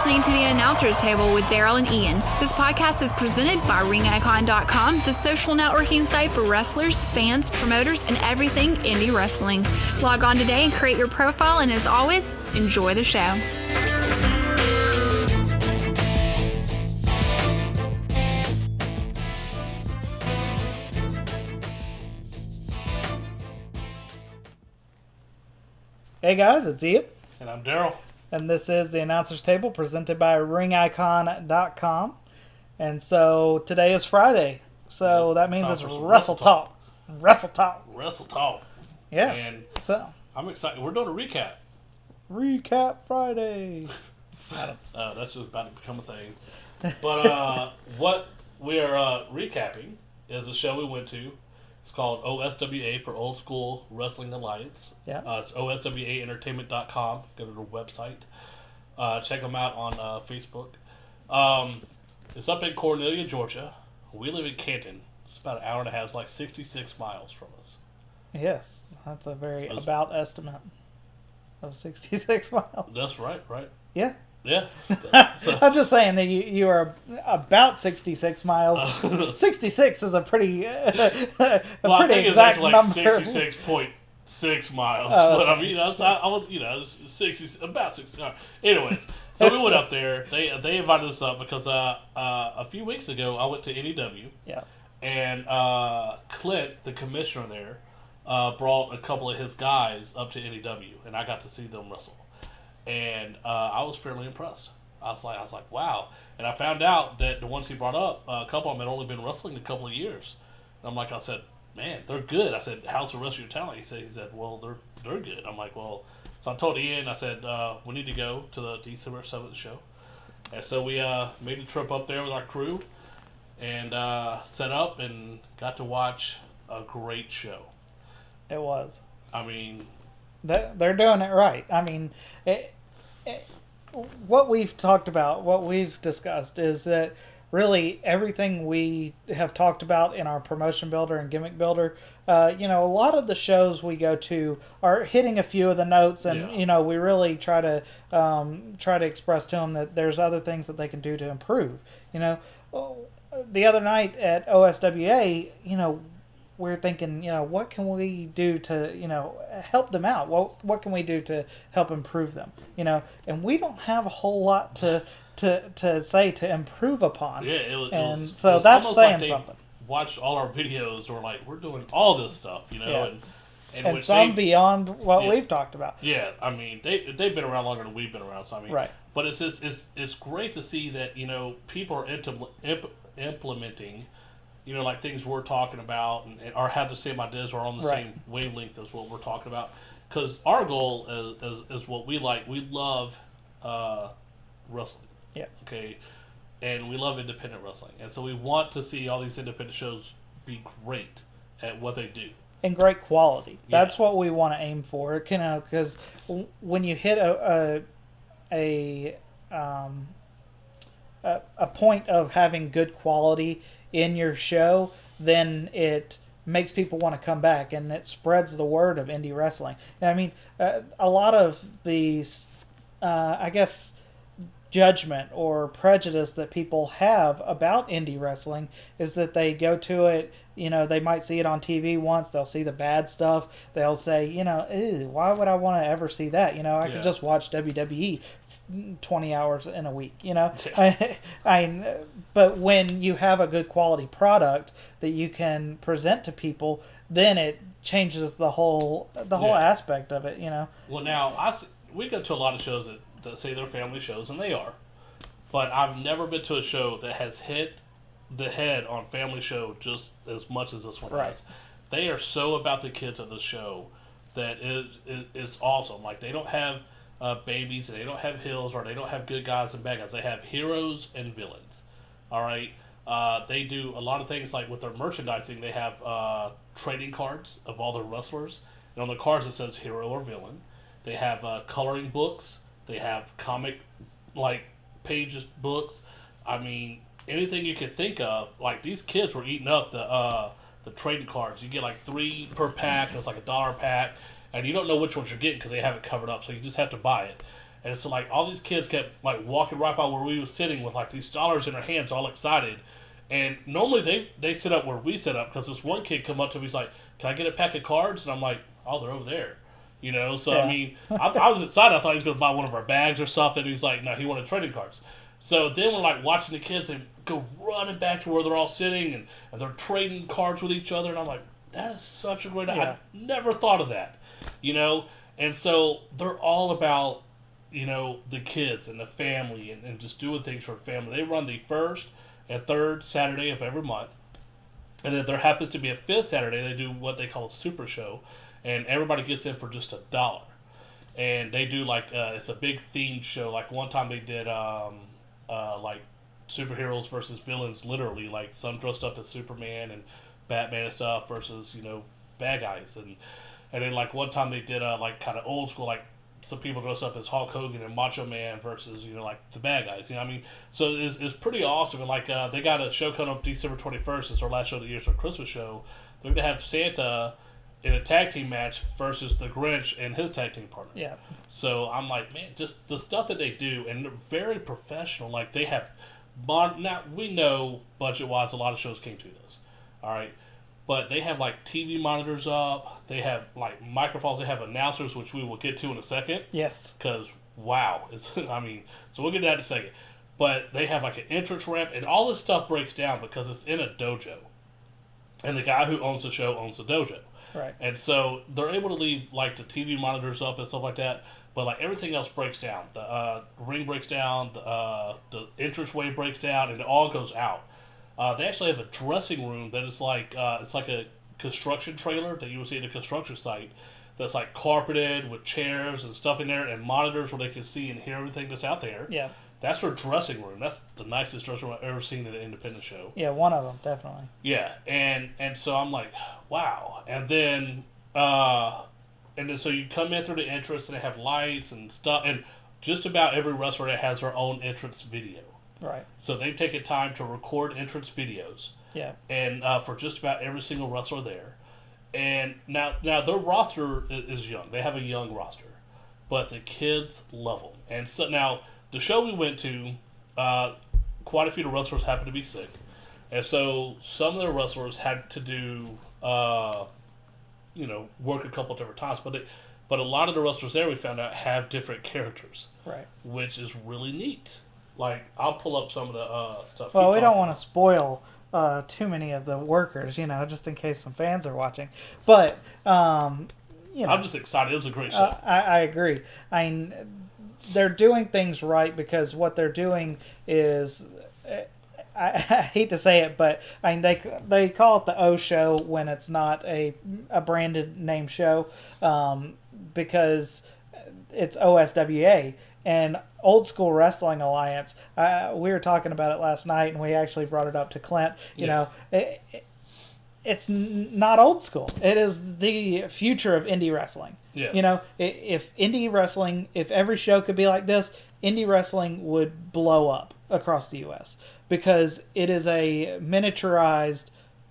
listening to The Announcer's Table with Daryl and Ian. This podcast is presented by RingIcon.com, the social networking site for wrestlers, fans, promoters, and everything indie wrestling. Log on today and create your profile, and as always, enjoy the show. Hey guys, it's Ian. And I'm Daryl. And this is the Announcer's Table presented by RingIcon.com. And so today is Friday. So that means it's Wrestle Talk. Wrestle Talk. Wrestle Talk. Yes. And so I'm excited. We're doing a recap. Recap Friday. That's just about to become a thing. But what we're recapping is a show we went to. It's called OSWA for Old School Wrestling Alliance. Yeah. It's OSWAentertainment.com. Go to their website. Check them out on Facebook. It's up in Cornelia, Georgia. We live in Canton. It's about an hour and a half. It's like 66 miles from us. Yes. That's a very about estimate of 66 miles. That's right. Yeah. Yeah. So, I'm just saying that you are about 66 miles. 66 is a pretty I think exact it's like number. 66.6 miles. But I mean, I was, it's 60, about 60. Anyways, so we went up there. They invited us up because a few weeks ago I went to NEW. Yeah. And Clint, the commissioner there, brought a couple of his guys up to NEW, and I got to see them wrestle. And I was fairly impressed. I was like, wow. And I found out that the ones he brought up, a couple of them had only been wrestling a couple of years. And I said, man, they're good. I said, how's the rest of your talent? He said, well, they're good. I'm like, well. So I told Ian, I said, we need to go to the December 7th show. And so we made a trip up there with our crew and set up and got to watch a great show. It was. I mean, they're doing it right. I mean, what we've talked about, what we've discussed is that really everything we have talked about in our promotion builder and gimmick builder, a lot of the shows we go to are hitting a few of the notes, and we really try to express to them that there's other things that they can do to improve. The other night at OSWA, we're thinking, what can we do to, help them out? What can we do to help improve them? And we don't have a whole lot to say to improve upon. Yeah, it was that's saying like something. Watched all our videos, we're doing all this stuff, and some beyond what we've talked about. Yeah, I mean they've been around longer than we've been around, so I mean, right. But it's just it's great to see that people are implementing. Like things we're talking about, or have the same ideas, or on the same wavelength as what we're talking about. Because our goal is what we like. We love wrestling. Yeah. Okay. And we love independent wrestling, and so we want to see all these independent shows be great at what they do. And great quality. That's what we want to aim for. Because when you hit a point of having good quality in your show, then it makes people want to come back, and it spreads the word of indie wrestling. I mean, a lot of the, judgment or prejudice that people have about indie wrestling is that they go to it, they might see it on TV once, they'll see the bad stuff, they'll say, ew, why would I want to ever see that? I could just watch WWE 20 hours in a week, but when you have a good quality product that you can present to people, then it changes the whole aspect of it, Well, now we go to a lot of shows that say they're family shows, and they are, but I've never been to a show that has hit the head on family show just as much as this one has. They are so about the kids of the show that it's awesome. Like, they don't have babies, they don't have heels, or they don't have good guys and bad guys. They have heroes and villains. All right. They do a lot of things, like with their merchandising. They have trading cards of all the wrestlers, and on the cards it says hero or villain. They have coloring books. They have comic pages books. I mean, anything you can think of. Like, these kids were eating up the trading cards. You get like 3 per pack. It's like $1 pack, and you don't know which ones you're getting because they have it covered up. So you just have to buy it. And so like all these kids kept like walking right by where we were sitting with like these dollars in their hands, all excited. And normally they sit up where we sit up, because this one kid come up to me, he's like, "Can I get a pack of cards?" And I'm like, "Oh, they're over there." You know, so I mean, I was excited. I thought he was going to buy one of our bags or something. He's like, no, he wanted trading cards. So then we're like watching the kids and go running back to where they're all sitting, and they're trading cards with each other. And I'm like, that is such a great idea. I never thought of that, you know. And so they're all about, you know, the kids and the family and just doing things for family. They run the first and third Saturday of every month. And if there happens to be a fifth Saturday, they do what they call a super show. And everybody gets in for just $1. And they do like, it's a big themed show. Like one time they did like superheroes versus villains, literally. Like some dressed up as Superman and Batman and stuff versus, you know, bad guys. And then like one time they did like kind of old school, like some people dress up as Hulk Hogan and Macho Man versus, you know, like the bad guys. You know what I mean? So it's pretty awesome. And like they got a show coming up December 21st. It's our last show of the year. It's our Christmas show. They're going to have Santa in a tag team match versus the Grinch and his tag team partner. Yeah. So I'm like, man, just the stuff that they do, and they're very professional. Like they have, now we know budget-wise a lot of shows can't do this, all right? But they have like TV monitors up. They have like microphones. They have announcers, which we will get to in a second. Yes. Because wow, I mean, so we'll get to that in a second. But they have like an entrance ramp, and all this stuff breaks down because it's in a dojo, and the guy who owns the show owns the dojo. Right. And so they're able to leave like the TV monitors up and stuff like that, but like everything else breaks down. The ring breaks down, the entranceway breaks down, and it all goes out. They actually have a dressing room that is like it's like a construction trailer that you would see at a construction site. That's like carpeted with chairs and stuff in there and monitors where they can see and hear everything that's out there. Yeah. That's their dressing room. That's the nicest dressing room I've ever seen at an independent show. Yeah, one of them, definitely. Yeah, and so I'm like, wow. And then so you come in through the entrance and they have lights and stuff, and just about every wrestler that has their own entrance video. Right. So they've taken time to record entrance videos. Yeah. And for just about every single wrestler there. And now their roster is young. They have a young roster. But the kids love them. And so now, the show we went to, quite a few of the wrestlers happened to be sick. And so some of the wrestlers had to do, work a couple different times. But a lot of the wrestlers there, we found out, have different characters. Right. Which is really neat. Like, I'll pull up some of the stuff. Well, we don't want to spoil too many of the workers, just in case some fans are watching. But, I'm just excited. It was a great show. I agree. I mean, they're doing things right because what they're doing is, I hate to say it, but I mean they call it the O show when it's not a branded name show, because it's OSWA. And Old School Wrestling Alliance, we were talking about it last night, and we actually brought it up to Clint. It's not old school. It is the future of indie wrestling. Yes. If indie wrestling, if every show could be like this, indie wrestling would blow up across the U.S. because it is a miniaturized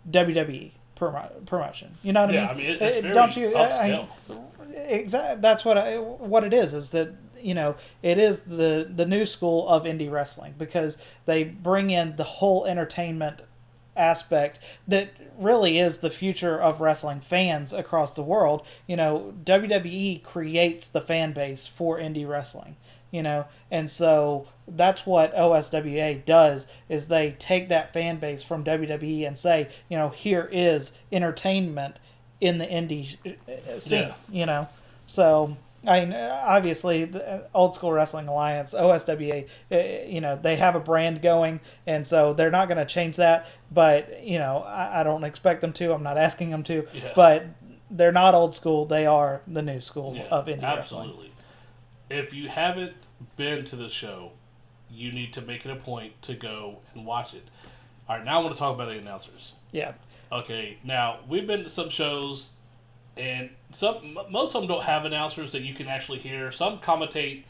WWE promotion. You know what I mean? Yeah, I mean, it's very don't you? upscale. Exactly. That's what it is that, it is the new school of indie wrestling because they bring in the whole entertainment aspect that really is the future of wrestling fans across the world. WWE creates the fan base for indie wrestling, and so that's what OSWA does is they take that fan base from WWE and say, here is entertainment in the indie scene, so I mean, obviously, the Old School Wrestling Alliance, OSWA, they have a brand going, and so they're not going to change that. But, I don't expect them to. I'm not asking them to. Yeah. But they're not old school. They are the new school of indie wrestling. Absolutely. If you haven't been to the show, you need to make it a point to go and watch it. All right, now I want to talk about the announcers. Yeah. Okay, now, we've been to some shows, and most of them don't have announcers that you can actually hear. Some commentate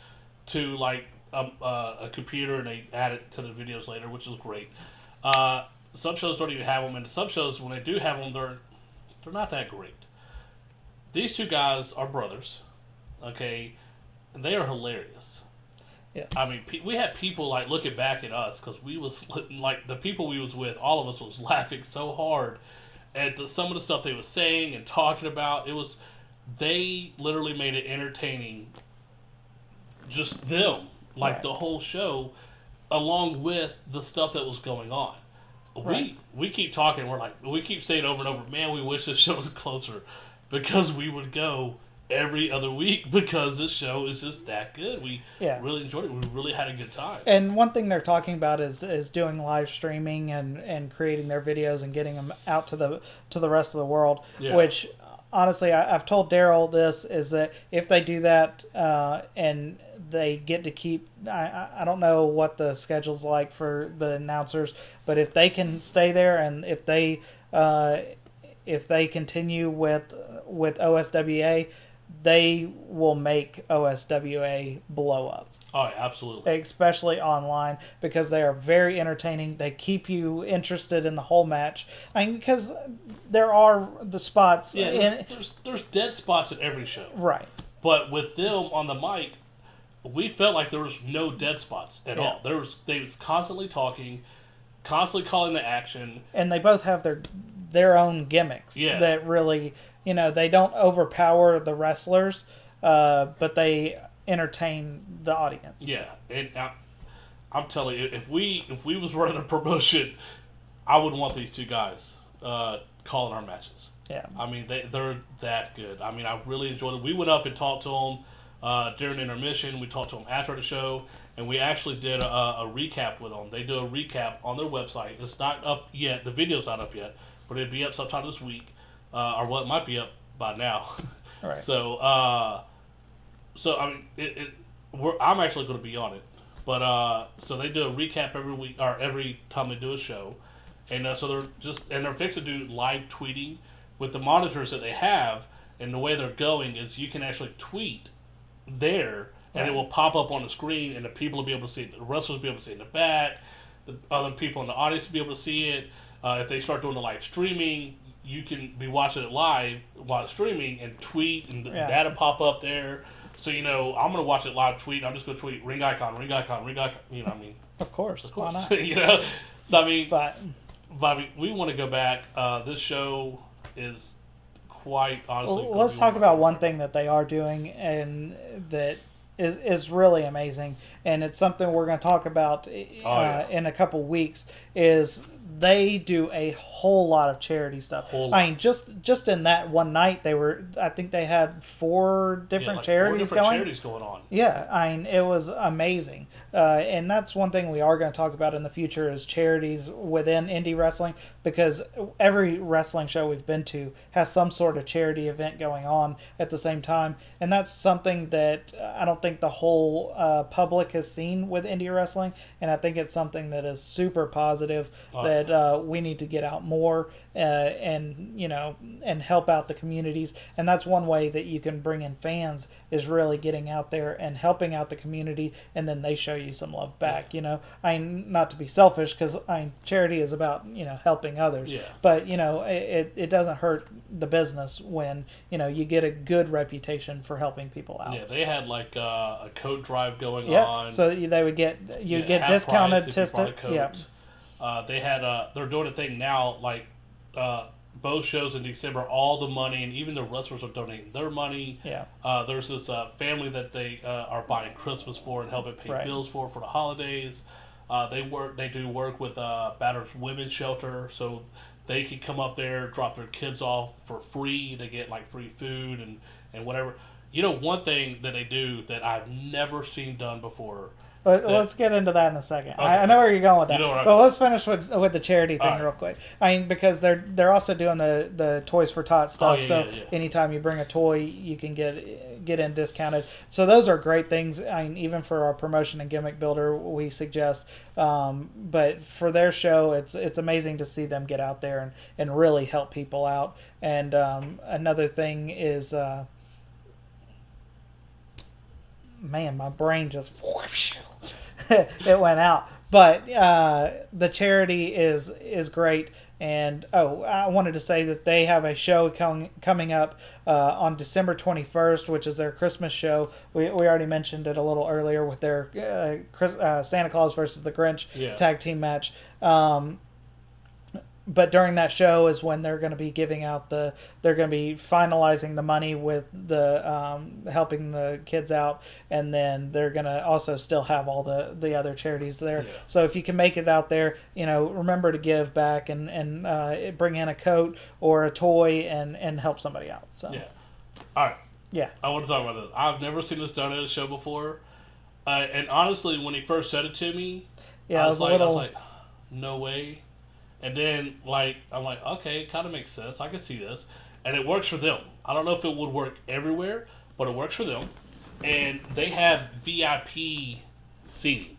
to like a computer and they add it to the videos later, which is great. Some shows don't even have them, and some shows when they do have them, they're not that great. These two guys are brothers, okay, and they are hilarious. Yes. I mean, we had people like looking back at us because we was like the people we was with. All of us was laughing so hard at some of the stuff they was saying and talking about. They literally made it entertaining. Just them, like the whole show, along with the stuff that was going on. We keep talking. We keep saying over and over, man, we wish this show was closer, because we would go every other week because this show is just that good. We really enjoyed it. We really had a good time. And one thing they're talking about is doing live streaming and creating their videos and getting them out to the rest of the world. Yeah. Which honestly, I've told Daryl this, is that if they do that and they get to keep, I don't know what the schedule's like for the announcers, but if they can stay there and if they continue with OSWA, they will make OSWA blow up. Oh, yeah, absolutely. Especially online, because they are very entertaining. They keep you interested in the whole match. I mean, because there are the spots. Yeah, there's dead spots at every show. Right. But with them on the mic, we felt like there was no dead spots at all. They was constantly talking, constantly calling the action. And they both have their own gimmicks that really, they don't overpower the wrestlers, but they entertain the audience. Yeah, and I'm telling you, if we was running a promotion, I would want these two guys calling our matches. Yeah, I mean they're that good. I mean, I really enjoyed it. We went up and talked to them during intermission. We talked to them after the show, and we actually did a recap with them. They do a recap on their website. It's not up yet. The video's not up yet, but it'll be up sometime this week, or what might be up by now. All right. So I mean, I'm actually going to be on it, but so they do a recap every week or every time they do a show, and so they're fixing to do live tweeting with the monitors that they have, and the way they're going is you can actually tweet there, and it will pop up on the screen, and the people will be able to see it. The wrestlers will be able to see it in the back. The other people in the audience will be able to see it. If they start doing the live streaming, you can be watching it live while streaming and tweet, and the data pop up there. So, I'm going to watch it live tweet. I'm just going to tweet ring icon, ring icon, ring icon. What I mean? Of course. Why not? So, I mean, but we want to go back. This show is quite honestly. Well, let's talk about one thing that they are doing and that is really amazing. And it's something we're going to talk about in a couple weeks, is they do a whole lot of charity stuff. I mean, just in that one night, I think they had four different charities going on. Yeah, I mean, it was amazing. And that's one thing we are going to talk about in the future, is charities within indie wrestling, because every wrestling show we've been to has some sort of charity event going on at the same time. And that's something that I don't think the whole public has seen with indie wrestling. And I think it's something that is super positive, that we need to get out more and help out the communities. And that's one way that you can bring in fans, is really getting out there and helping out the community, and then they show you some love back. I mean, not to be selfish, because charity is about helping others. Yeah. But it doesn't hurt the business when you get a good reputation for helping people out. Yeah, they had like a coat drive going on. So they would get discounted they had they're doing a thing now, like both shows in December, all the money, and even the wrestlers are donating their money. Yeah. There's this family that they are buying Christmas for and helping pay bills for the holidays. They do work with Batter's Women's Shelter, so they can come up there, drop their kids off for free. They get like free food and whatever. One thing that they do that I've never seen done before. Let's get into that in a second. Okay. I know where you're going with that. Well, let's finish with the charity thing real quick. I mean, because they're also doing the Toys for Tots stuff. Anytime you bring a toy, you can get in discounted. So those are great things. I mean, even for our promotion and gimmick builder, we suggest. But for their show, it's amazing to see them get out there and really help people out. And another thing is. Man, my brain just it went out. But the charity is great. And I wanted to say that they have a show coming up on December 21st, which is their Christmas show. We already mentioned it a little earlier with their Santa Claus versus the Grinch tag team match. But during that show is when they're going to be giving out they're going to be finalizing the money with the helping the kids out, and then they're going to also still have all the other charities there. Yeah. So if you can make it out there, remember to give back and bring in a coat or a toy and help somebody out. So yeah, all right. Yeah, I want to talk about this. I've never seen this done at a show before, and honestly, when he first said it to me, I was like, no way. And then, I'm like, okay, it kind of makes sense. I can see this. And it works for them. I don't know if it would work everywhere, but it works for them. And they have VIP seating.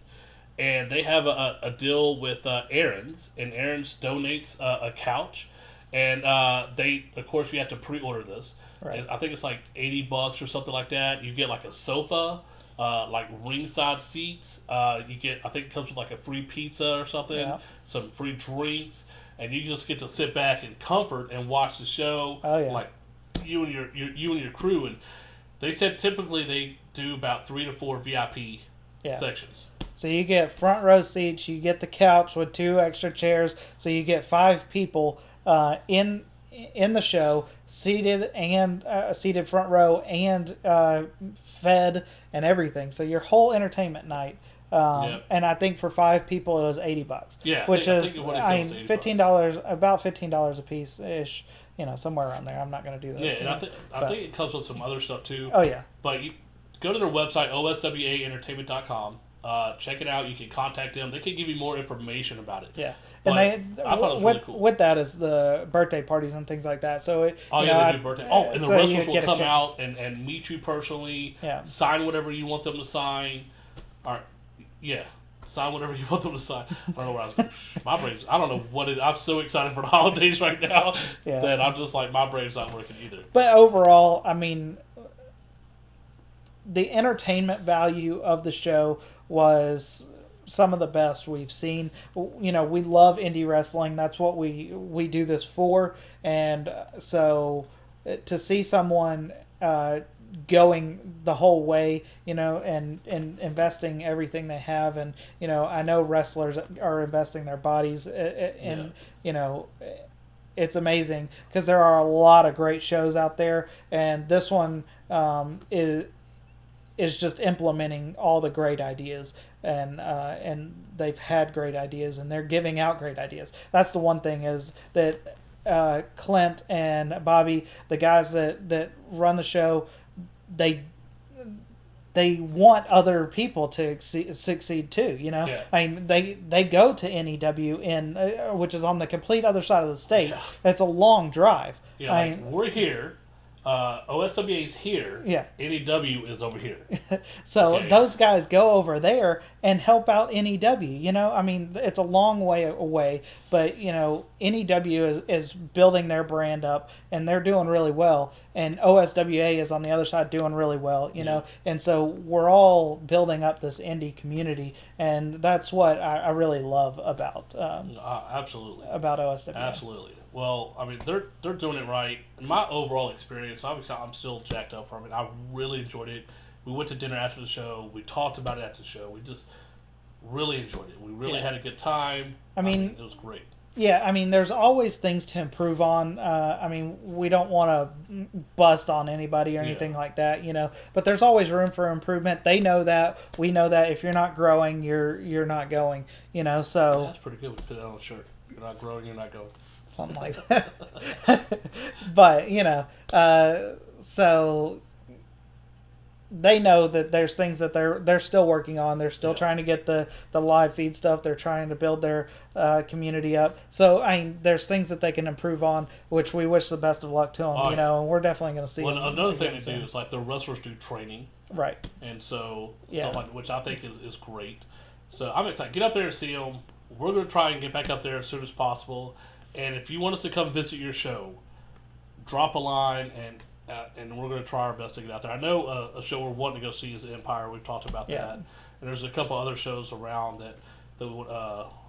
And they have a deal with Aaron's. And Aaron's donates a couch. And of course, you have to pre-order this. Right. And I think it's like $80 or something like that. You get like a sofa. Ringside seats. You get, I think it comes with like a free pizza or something, some free drinks, and you just get to sit back in comfort and watch the show. Oh yeah. Like you and your crew. And they said typically they do about 3 to 4 VIP sections. So you get front row seats. You get the couch with 2 extra chairs. So you get 5 people in the show, seated front row and fed and everything. So your whole entertainment night. And I think for 5 people it was $80. Yeah, which is $15, about $15 a piece ish. Somewhere around there. I'm not going to do that. Yeah, and I think it comes with some other stuff too. Oh yeah. But you go to their website, OSWAentertainment.com. Check it out. You can contact them. They can give you more information about it. Yeah, but and I thought it was really cool. With that is the birthday parties and things like that. So they do birthday. Oh, and the wrestlers will come out and meet you personally. Yeah. Sign whatever you want them to sign. Sign whatever you want them to sign. I don't know where I was going. My brain's. I don't know what it. I'm so excited for the holidays right now that I'm just like my brain's not working either. But overall, I mean, the entertainment value of the show was some of the best we've seen. We love indie wrestling. That's what we do this for. And so to see someone going the whole way, and investing everything they have, and I know wrestlers are investing their bodies in it's amazing because there are a lot of great shows out there, and this one is just implementing all the great ideas, and they've had great ideas, and they're giving out great ideas. That's the one thing is that Clint and Bobby, the guys that run the show, they want other people to succeed too. Yeah. I mean, they go to NEW which is on the complete other side of the state. Yeah. It's a long drive. Yeah, we're here. OSWA is here. Yeah. NEW is over here. So those guys go over there and help out NEW. I mean, it's a long way away, but NEW is building their brand up, and they're doing really well. And OSWA is on the other side doing really well. And so we're all building up this indie community, and that's what I really love about absolutely about OSWA. Absolutely. Well, I mean, they're doing it right. In my overall experience, obviously, I'm still jacked up from it. I really enjoyed it. We went to dinner after the show. We talked about it after the show. We just really enjoyed it. We really had a good time. I mean, it was great. Yeah, I mean, there's always things to improve on. I mean, we don't want to bust on anybody or anything like that, But there's always room for improvement. They know that. We know that. If you're not growing, you're not going. So that's pretty good. We put that on a shirt. You're not growing, you're not going. Something like that. But, so they know that there's things that they're still working on. They're still trying to get the live feed stuff. They're trying to build their community up. So, I mean, there's things that they can improve on, which we wish the best of luck to them, and we're definitely going to see them. Another thing they do is, the wrestlers do training. Right. And so, stuff like which I think is great. So, I'm excited. Get up there and see them. We're going to try and get back up there as soon as possible. And if you want us to come visit your show, drop a line, and we're going to try our best to get out there. I know a show we're wanting to go see is Empire. We've talked about that. And there's a couple other shows around that the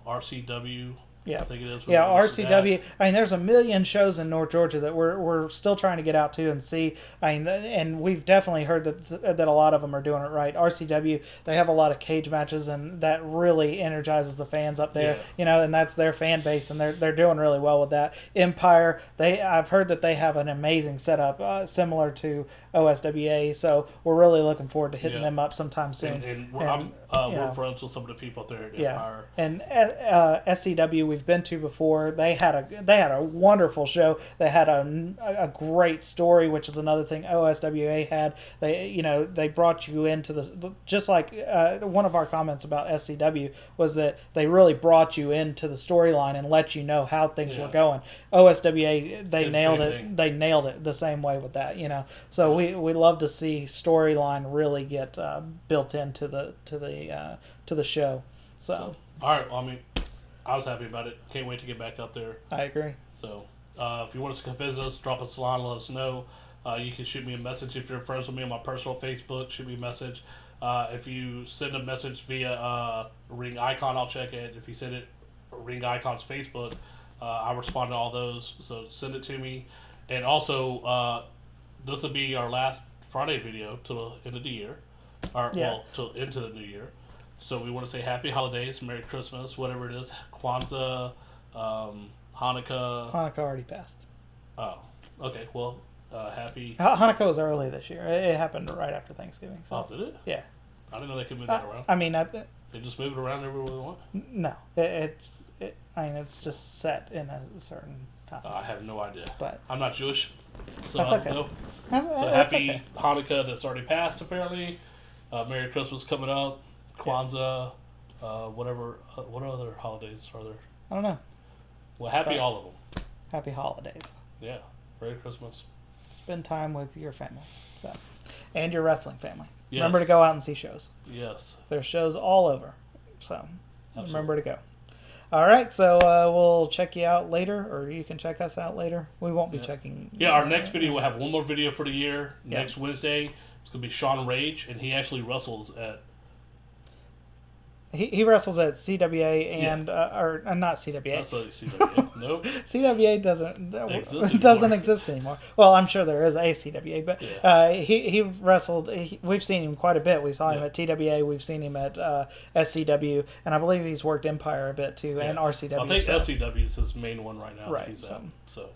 RCW. Yeah, I think it is. Yeah, RCW. I mean, there's a million shows in North Georgia that we're still trying to get out to and see. I mean, and we've definitely heard that a lot of them are doing it right. RCW, they have a lot of cage matches, and that really energizes the fans up there. Yeah. And that's their fan base, and they're doing really well with that. Empire, I've heard that they have an amazing setup, similar to OSWA. So we're really looking forward to hitting them up sometime soon. And we're friends with some of the people up there at Empire. And SCW we've been to before. They had a wonderful show. They had a great story, which is another thing OSWA had. They brought you into the just like one of our comments about SCW was that they really brought you into the storyline and let you know how things were going. OSWA they nailed it. They nailed it the same way with that. So we love to see storyline really get built into the show. So all right, well, I mean, I was happy about it. Can't wait to get back up there. I agree. So if you want us to come visit us, drop us a line, let us know. You can shoot me a message if you're friends with me on my personal Facebook. Shoot me a message. If you send a message via Ring Icon, I'll check it. If you send it Ring Icon's Facebook, I respond to all those. So send it to me. And also, this will be our last Friday video till the end of the year, till into the new year. So we want to say happy holidays, Merry Christmas, whatever it is, Kwanzaa, Hanukkah. Hanukkah already passed. Oh, okay. Well, happy. Hanukkah was early this year. It happened right after Thanksgiving. So. Oh, did it? Yeah. I didn't know they could move that around. I mean, they just move it around everywhere they want. No, it's just set in a certain time. I have no idea. But I'm not Jewish, so that's okay. No. So happy okay. Hanukkah that's already passed. Apparently, Merry Christmas coming up. Kwanzaa, whatever. What other holidays are there? I don't know. Well, happy all of them. Happy holidays. Yeah. Merry Christmas. Spend time with your family, and your wrestling family. Yes. Remember to go out and see shows. Yes. There's shows all over, so Absolutely. Remember to go. All right, so we'll check you out later, or you can check us out later. We won't be checking. Yeah, our next video, we'll have one more video for the year. Next Wednesday, it's going to be Sean Rage, and he actually wrestles at... He wrestles at CWA and or not CWA. That's like CWA. Nope. CWA doesn't exist anymore. Well, I'm sure there is a CWA, but he wrestled. We've seen him quite a bit. We saw him at TWA. We've seen him at SCW, and I believe he's worked Empire a bit too, and RCW. I think SCW is his main one right now. Right. So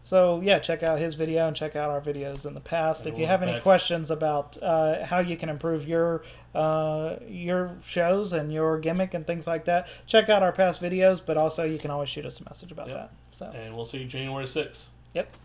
So, yeah, check out his video and check out our videos in the past. If you have any questions about how you can improve your shows and your gimmick and things like that, check out our past videos, but also you can always shoot us a message about that. So. And we'll see you January 6th. Yep.